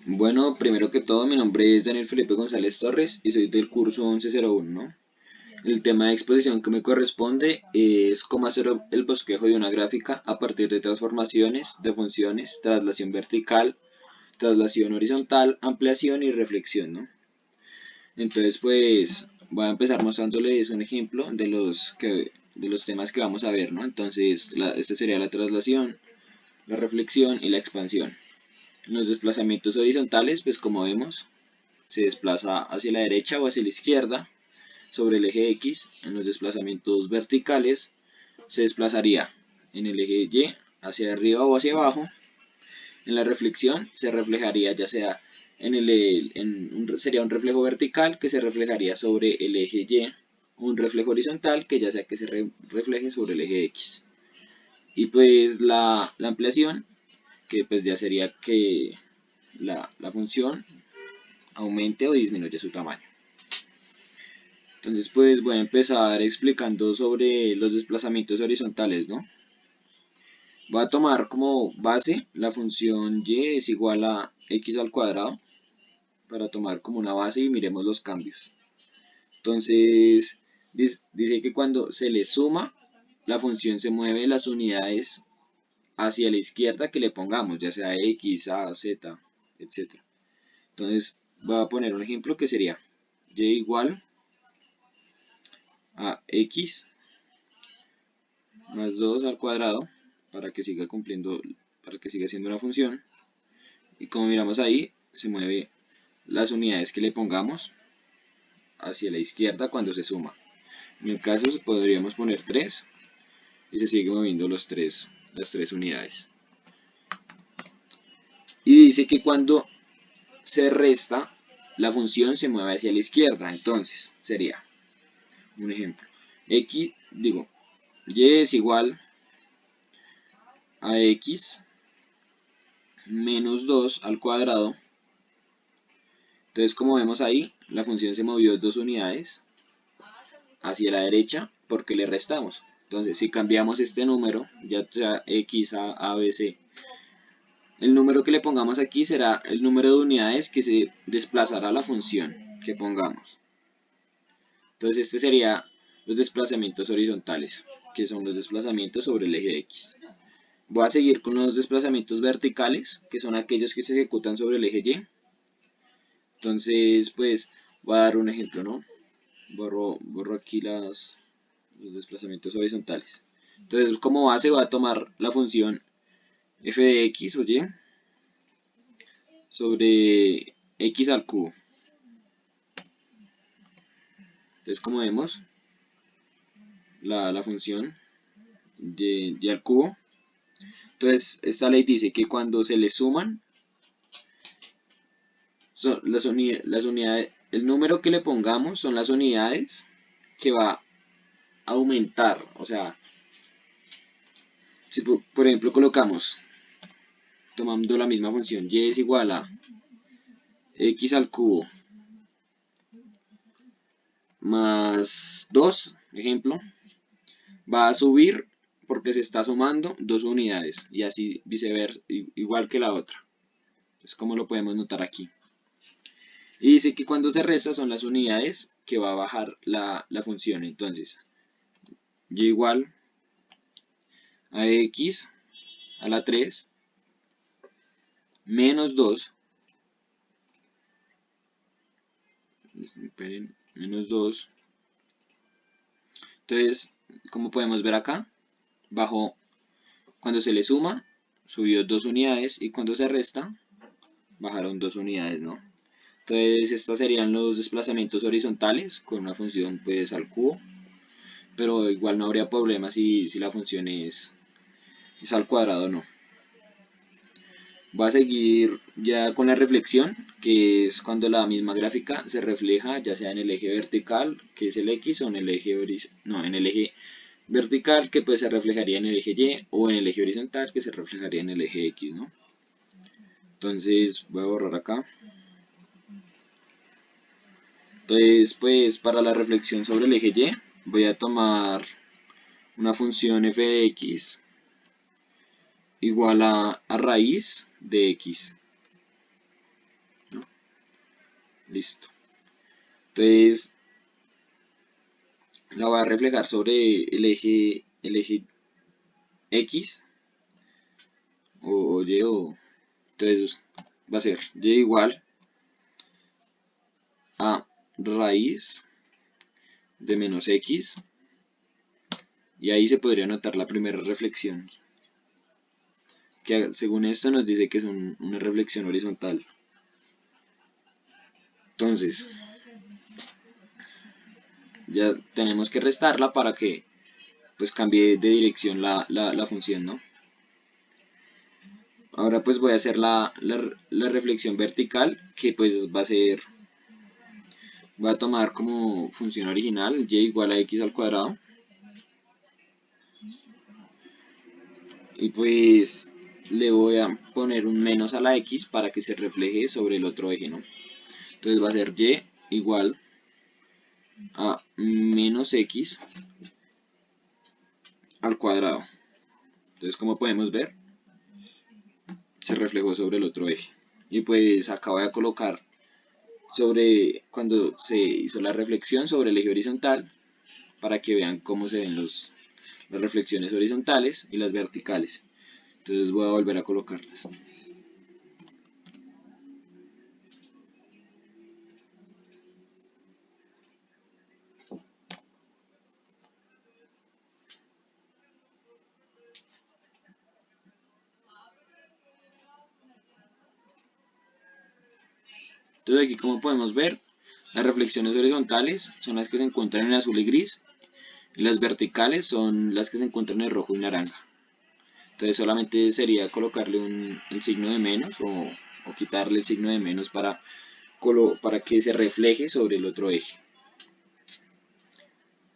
Bueno, primero que todo, mi nombre es Daniel Felipe González Torres y soy del curso 1101, ¿no? El tema de exposición que me corresponde es cómo hacer el bosquejo de una gráfica a partir de transformaciones, de funciones, traslación vertical, traslación horizontal, ampliación y reflexión, ¿no? Entonces, pues voy a empezar mostrándoles un ejemplo de los temas que vamos a ver, ¿no? Entonces, esta sería la traslación, la reflexión y la expansión. Los desplazamientos horizontales, pues como vemos, se desplaza hacia la derecha o hacia la izquierda sobre el eje X. En los desplazamientos verticales se desplazaría en el eje Y hacia arriba o hacia abajo. En la reflexión se reflejaría ya sea sería un reflejo vertical que se reflejaría sobre el eje Y, un reflejo horizontal que ya sea que se refleje sobre el eje X. Y pues la ampliación, que pues ya sería que la función aumente o disminuya su tamaño. Entonces pues voy a empezar explicando sobre los desplazamientos horizontales, ¿no? Voy a tomar como base la función y es igual a x al cuadrado para tomar como una base y miremos los cambios. Entonces dice que cuando se le suma, la función se mueve las unidades hacia la izquierda que le pongamos, ya sea x, a, z, etc. Entonces voy a poner un ejemplo que sería y igual a x más 2 al cuadrado para que siga cumpliendo, para que siga siendo una función. Y como miramos ahí, se mueve las unidades que le pongamos hacia la izquierda cuando se suma. En el caso podríamos poner 3 y se sigue moviendo las tres unidades. Y dice que cuando se resta, la función se mueve hacia la izquierda. Entonces sería un ejemplo. Y es igual a x menos 2 al cuadrado. Entonces, como vemos ahí, la función se movió 2 unidades hacia la derecha porque le restamos. Entonces, si cambiamos este número, ya sea x, a, b, c, el número que le pongamos aquí será el número de unidades que se desplazará la función que pongamos. Entonces, este sería los desplazamientos horizontales, que son los desplazamientos sobre el eje X. Voy a seguir con los desplazamientos verticales, que son aquellos que se ejecutan sobre el eje Y. Entonces, pues, voy a dar un ejemplo, ¿no? Borro aquí los desplazamientos horizontales. Entonces, como base voy a tomar la función f de x o y sobre x al cubo. Entonces, como vemos, la función de y al cubo. Entonces, esta ley dice que cuando se le suman las unidades, el número que le pongamos son las unidades que va a aumentar. O sea, si por ejemplo colocamos, tomando la misma función, y es igual a x al cubo más 2, ejemplo, va a subir porque se está sumando 2 unidades y así viceversa, igual que la otra. Entonces, como lo podemos notar aquí. Y dice que cuando se resta son las unidades que va a bajar la función. Entonces, y igual a x a la 3 menos 2, esperen, menos 2. Entonces, como podemos ver acá, bajó cuando se le suma, subió 2 unidades y cuando se resta, bajaron 2 unidades, ¿no? Entonces, estos serían los desplazamientos horizontales con una función pues al cubo, pero igual no habría problema si la función es al cuadrado o no. Va a seguir ya con la reflexión, que es cuando la misma gráfica se refleja ya sea en el eje vertical, que es el X, o en el eje en el eje vertical, que pues se reflejaría en el eje Y, o en el eje horizontal, que se reflejaría en el eje X, ¿no? Entonces voy a borrar acá. Entonces, pues para la reflexión sobre el eje Y, voy a tomar una función f de x igual a raíz de x. Listo. Entonces la voy a reflejar sobre el eje X o Y entonces va a ser Y igual a raíz de menos X, y ahí se podría notar la primera reflexión, que según esto nos dice que es una reflexión horizontal. Entonces ya tenemos que restarla para que pues cambie de dirección la función, ¿no? Ahora pues voy a hacer la reflexión vertical, que pues va a ser, voy a tomar como función original y igual a x al cuadrado, y pues le voy a poner un menos a la x para que se refleje sobre el otro eje, ¿no? Entonces va a ser y igual a menos x al cuadrado. Entonces, como podemos ver, se reflejó sobre el otro eje. Y pues acá voy a colocar sobre cuando se hizo la reflexión sobre el eje horizontal, para que vean cómo se ven las reflexiones horizontales y las verticales. Entonces voy a volver a colocarlas. Entonces aquí, como podemos ver, las reflexiones horizontales son las que se encuentran en azul y gris, y las verticales son las que se encuentran en rojo y naranja. Entonces solamente sería colocarle el signo de menos o quitarle el signo de menos para que se refleje sobre el otro eje.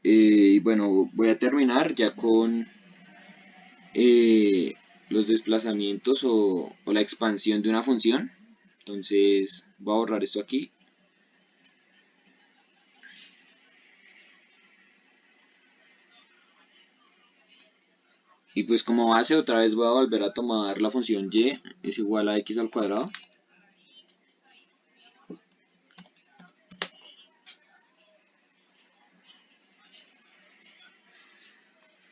Y bueno, voy a terminar ya con los desplazamientos o la expansión de una función. Entonces voy a borrar esto aquí. Y pues como base otra vez voy a volver a tomar la función y es igual a x al cuadrado.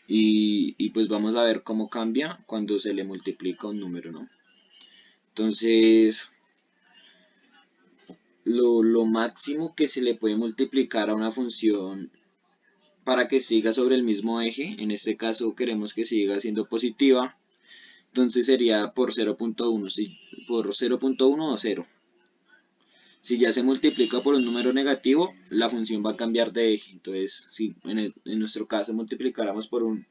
Y pues vamos a ver cómo cambia cuando se le multiplica un número, ¿no? Entonces, lo máximo que se le puede multiplicar a una función para que siga sobre el mismo eje, en este caso queremos que siga siendo positiva, entonces sería por 0.1, por 0.1 o 0. Si ya se multiplica por un número negativo, la función va a cambiar de eje. Entonces, si en nuestro caso multiplicáramos por un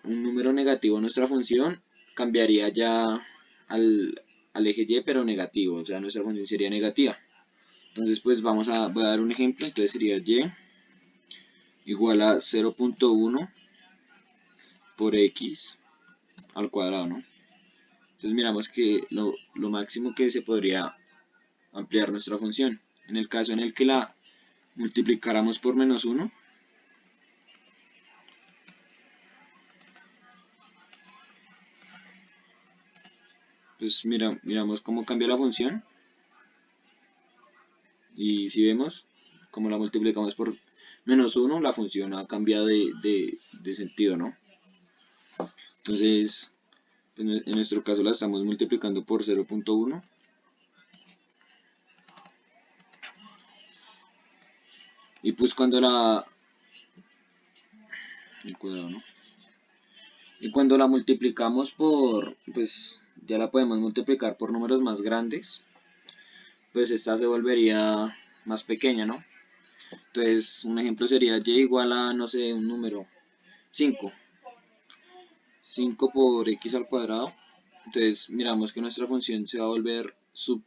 número negativo nuestra función, cambiaría ya al eje y, pero negativo, o sea, nuestra función sería negativa. Entonces, pues voy a dar un ejemplo. Entonces sería y igual a 0.1 por x al cuadrado, ¿no? Entonces miramos que lo máximo que se podría ampliar nuestra función, en el caso en el que la multiplicáramos por menos 1, pues miramos cómo cambia la función, y si vemos como la multiplicamos por menos 1, la función ha cambiado de sentido, ¿no? Entonces, en nuestro caso la estamos multiplicando por 0.1. Y pues el cuadrado, ¿no? Y cuando la multiplicamos pues ya la podemos multiplicar por números más grandes, pues esta se volvería más pequeña, ¿no? Entonces, un ejemplo sería y igual a, no sé, un número 5. 5 por x al cuadrado. Entonces, miramos que nuestra función se va a volver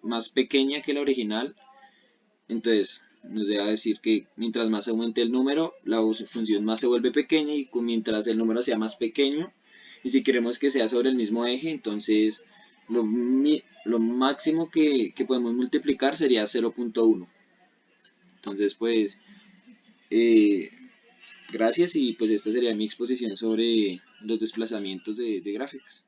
más pequeña que la original. Entonces, nos debe decir que mientras más aumente el número, la función más se vuelve pequeña, y mientras el número sea más pequeño, y si queremos que sea sobre el mismo eje, entonces lo máximo que podemos multiplicar sería 0.1. Entonces, pues, eh, gracias, y pues esta sería mi exposición sobre los desplazamientos de gráficos.